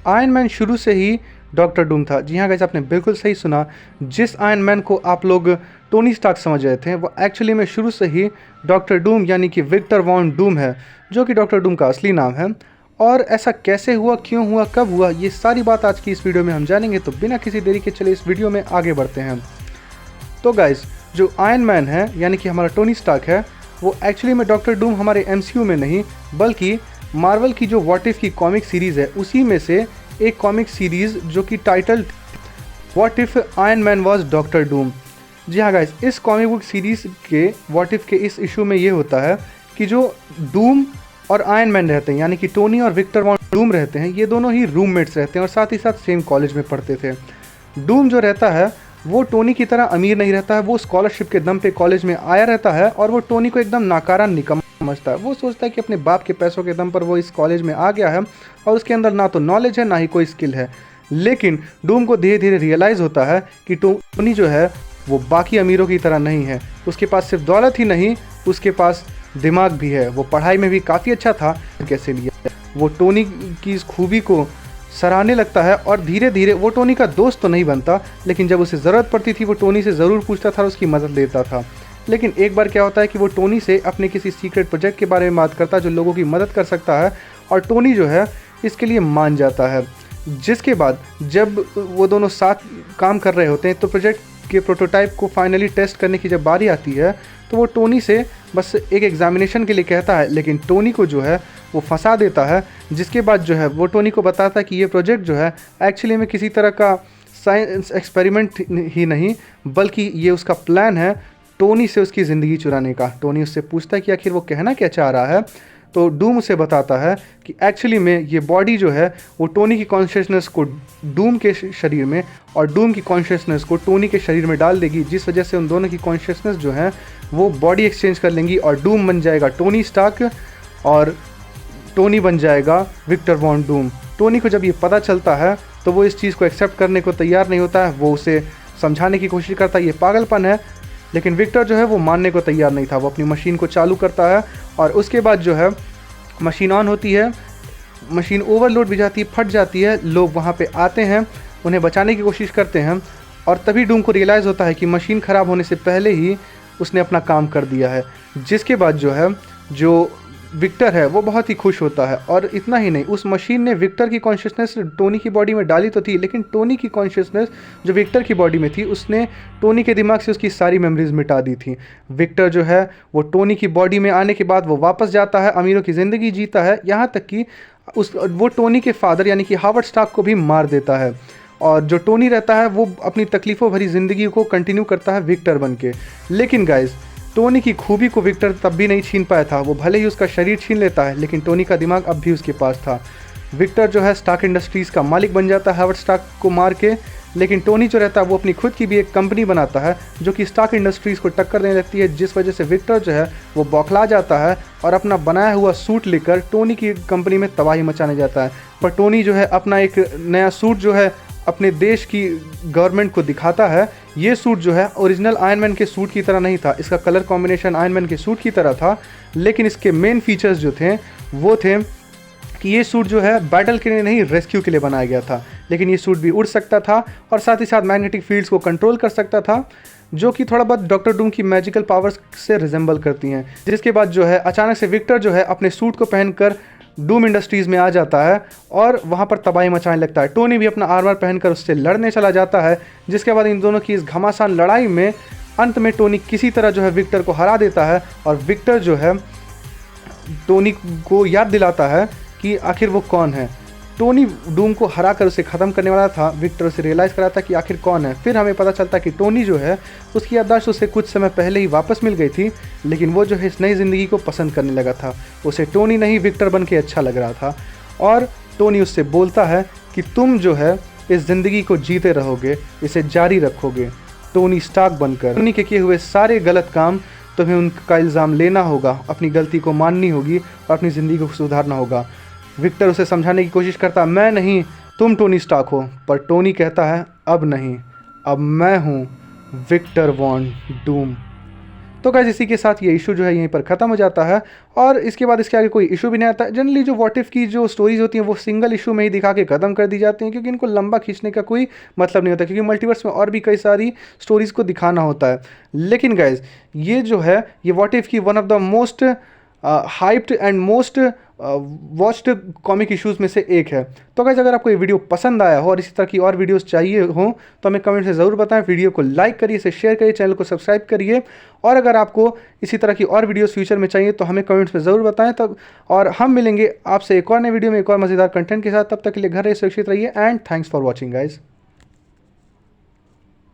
Iron man शुरू से ही doctor Doom था। जी हाँ गाइस, आपने बिल्कुल सही सुना। जिस आयरन मैन को आप लोग टोनी स्टार्क समझ रहे थे वो एक्चुअली में शुरू से ही डॉक्टर डूम यानी कि विक्टर वॉन डूम है, जो कि डॉक्टर डूम का असली नाम है। और ऐसा कैसे हुआ, क्यों हुआ, कब हुआ, ये सारी बात आज की इस वीडियो में हम जानेंगे। तो बिना किसी देरी के चले इस वीडियो में आगे बढ़ते हैं। तो गाइस, जो आयरन मैन है यानी कि हमारा टोनी स्टार्क है, वो एक्चुअली में डॉक्टर डूम हमारे एमसीयू में नहीं बल्कि मार्वल की जो व्हाट इफ की कॉमिक सीरीज़ है उसी में से एक कॉमिक सीरीज़ जो कि title what if Iron Man was Doctor Doom. जी हाँ गाइस, इस कॉमिक बुक सीरीज़ के व्हाट इफ के इस इशू में ये होता है कि जो डूम और आयरन मैन रहते हैं यानी कि टोनी और विक्टर वॉन डूम रहते हैं, ये दोनों ही रूममेट्स रहते हैं और साथ ही साथ सेम कॉलेज में पढ़ते थे। डूम जो रहता है वो टोनी की तरह अमीर नहीं रहता है, वो स्कॉलरशिप के दम पे कॉलेज में आया रहता है और वो टोनी को एकदम नाकारा निकम्मा समझता है। वो सोचता है कि अपने बाप के पैसों के दम पर वो इस कॉलेज में आ गया है और उसके अंदर ना तो नॉलेज है ना ही कोई स्किल है। लेकिन डूम को धीरे धीरे रियलाइज़ होता है कि टोनी जो है वो बाकी अमीरों की तरह नहीं है। उसके पास सिर्फ दौलत ही नहीं, उसके पास दिमाग भी है। वो पढ़ाई में भी काफ़ी अच्छा था। कैसे लिया वो टोनी की इस खूबी को सराहने लगता है और धीरे धीरे वो टोनी का दोस्त तो नहीं बनता, लेकिन जब उसे ज़रूरत पड़ती थी वो टोनी से ज़रूर पूछता था और उसकी मदद लेता था। लेकिन एक बार क्या होता है कि वो टोनी से अपने किसी सीक्रेट प्रोजेक्ट के बारे में बात करता है जो लोगों की मदद कर सकता है और टोनी जो है इसके लिए मान जाता है। जिसके बाद जब वो दोनों साथ काम कर रहे होते हैं तो प्रोजेक्ट के प्रोटोटाइप को फाइनली टेस्ट करने की जब बारी आती है तो वो टोनी से बस एक एग्जामिनेशन के लिए कहता है, लेकिन टोनी को जो है वो फंसा देता है। जिसके बाद जो है वो टोनी को बताता है कि ये प्रोजेक्ट जो है एक्चुअली में किसी तरह का साइंस एक्सपेरिमेंट ही नहीं बल्कि ये उसका प्लान है टोनी से उसकी ज़िंदगी चुराने का। टोनी उससे पूछता है कि आखिर वो कहना क्या चाह रहा है, तो डूम उसे बताता है कि एक्चुअली में ये बॉडी जो है वो टोनी की कॉन्शियसनेस को डूम के शरीर में और डूम की कॉन्शियसनेस को टोनी के शरीर में डाल देगी, जिस वजह से उन दोनों की कॉन्शियसनेस जो है वो बॉडी एक्सचेंज कर लेंगी और डूम बन जाएगा टोनी स्टार्क और टोनी बन जाएगा विक्टर वॉन डूम। टोनी को जब ये पता चलता है तो वो इस चीज़ को एक्सेप्ट करने को तैयार नहीं होता है। वो उसे समझाने की कोशिश करता है ये पागलपन है, लेकिन विक्टर जो है वो मानने को तैयार नहीं था। वो अपनी मशीन को चालू करता है और उसके बाद जो है मशीन ऑन होती है, मशीन ओवरलोड भी जाती है, फट जाती है। लोग वहाँ पे आते हैं, उन्हें बचाने की कोशिश करते हैं और तभी डूम को रियलाइज़ होता है कि मशीन ख़राब होने से पहले ही उसने अपना काम कर दिया है। जिसके बाद जो है जो विक्टर है वो बहुत ही खुश होता है। और इतना ही नहीं, उस मशीन ने विक्टर की कॉन्शियसनेस टोनी की बॉडी में डाली तो थी, लेकिन टोनी की कॉन्शियसनेस जो विक्टर की बॉडी में थी उसने टोनी के दिमाग से उसकी सारी मेमोरीज मिटा दी थी। विक्टर जो है वो टोनी की बॉडी में आने के बाद वो वापस जाता है, अमीरों की ज़िंदगी जीता है, यहाँ तक कि वो टोनी के फादर यानी कि हावर्ड स्टार्क को भी मार देता है। और जो टोनी रहता है वो अपनी तकलीफ़ों भरी ज़िंदगी को कंटिन्यू करता है विक्टर बन के। लेकिन गाइज, टोनी की खूबी को विक्टर तब भी नहीं छीन पाया था। वो भले ही उसका शरीर छीन लेता है लेकिन टोनी का दिमाग अब भी उसके पास था। विक्टर जो है स्टार्क इंडस्ट्रीज़ का मालिक बन जाता है हावर्ड स्टार्क को मार के, लेकिन टोनी जो रहता है वो अपनी खुद की भी एक कंपनी बनाता है जो कि स्टार्क इंडस्ट्रीज़ को टक्कर देने लगती है। जिस वजह से विक्टर जो है वो बौखला जाता है और अपना बनाया हुआ सूट लेकर टोनी की कंपनी में तबाही मचाने जाता है। पर टोनी जो है अपना एक नया सूट जो है अपने देश की गवर्नमेंट को दिखाता है। ये सूट जो है ओरिजिनल आयरन मैन के सूट की तरह नहीं था, इसका कलर कॉम्बिनेशन आयरन मैन के सूट की तरह था, लेकिन इसके मेन फीचर्स जो थे वो थे कि ये सूट जो है बैटल के लिए नहीं रेस्क्यू के लिए बनाया गया था। लेकिन ये सूट भी उड़ सकता था और साथ ही साथ मैग्नेटिक फील्ड्स को कंट्रोल कर सकता था, जो कि थोड़ा बहुत डॉक्टर डूम की मैजिकल पावर्स से रिजेंबल करती हैं। जिसके बाद जो है अचानक से विक्टर जो है अपने सूट को पहनकर डूम इंडस्ट्रीज़ में आ जाता है और वहाँ पर तबाही मचाने लगता है। टोनी भी अपना आर्मर पहनकर उससे लड़ने चला जाता है। जिसके बाद इन दोनों की इस घमासान लड़ाई में अंत में टोनी किसी तरह जो है विक्टर को हरा देता है और विक्टर जो है टोनी को याद दिलाता है कि आखिर वो कौन है। टोनी डूम को हरा कर उसे ख़त्म करने वाला था, विक्टर उसे रियलाइज़ कराता कि आखिर कौन है। फिर हमें पता चलता कि टोनी जो है उसकी याददाश्त उसे कुछ समय पहले ही वापस मिल गई थी, लेकिन वो जो है इस नई ज़िंदगी को पसंद करने लगा था। उसे टोनी नहीं विक्टर बन के अच्छा लग रहा था और टोनी उससे बोलता है कि तुम जो है इस ज़िंदगी को जीते रहोगे, इसे जारी रखोगे टोनी स्टार्क बनकर। टोनी के किए हुए सारे गलत काम तुम्हें उनका इल्ज़ाम लेना होगा, अपनी गलती को माननी होगी और अपनी ज़िंदगी को सुधारना होगा। विक्टर उसे समझाने की कोशिश करता, मैं नहीं, तुम टोनी स्टार्क हो। पर टोनी कहता है अब नहीं, अब मैं हूँ विक्टर वॉन डूम। तो गाइस इसी के साथ ये इशू जो है यहीं पर ख़त्म हो जाता है और इसके बाद इसके आगे कोई इशू भी नहीं आता। जनरली जो व्हाट इफ की जो स्टोरीज होती हैं वो सिंगल इशू में ही दिखा के ख़त्म कर दी जाती हैं, क्योंकि इनको लंबा खींचने का कोई मतलब नहीं होता, क्योंकि मल्टीवर्स में और भी कई सारी स्टोरीज़ को दिखाना होता है। लेकिन गाइज ये जो है ये व्हाट इफ की one of the most hyped and most watched comic issues में से एक है। तो गाइज अगर आपको ये वीडियो पसंद आया हो और इसी तरह की और वीडियोस चाहिए हो तो हमें कमेंट से ज़रूर बताएं। वीडियो को लाइक करिए, इसे शेयर करिए, चैनल को सब्सक्राइब करिए और अगर आपको इसी तरह की और वीडियोस फ्यूचर में चाहिए तो हमें कमेंट्स में ज़रूर बताएं। तब और हम मिलेंगे आपसे एक और नए वीडियो में एक और मज़ेदार कंटेंट के साथ। तब तक के लिए घर रहिए, सुरक्षित रहिए and thanks for watching guys.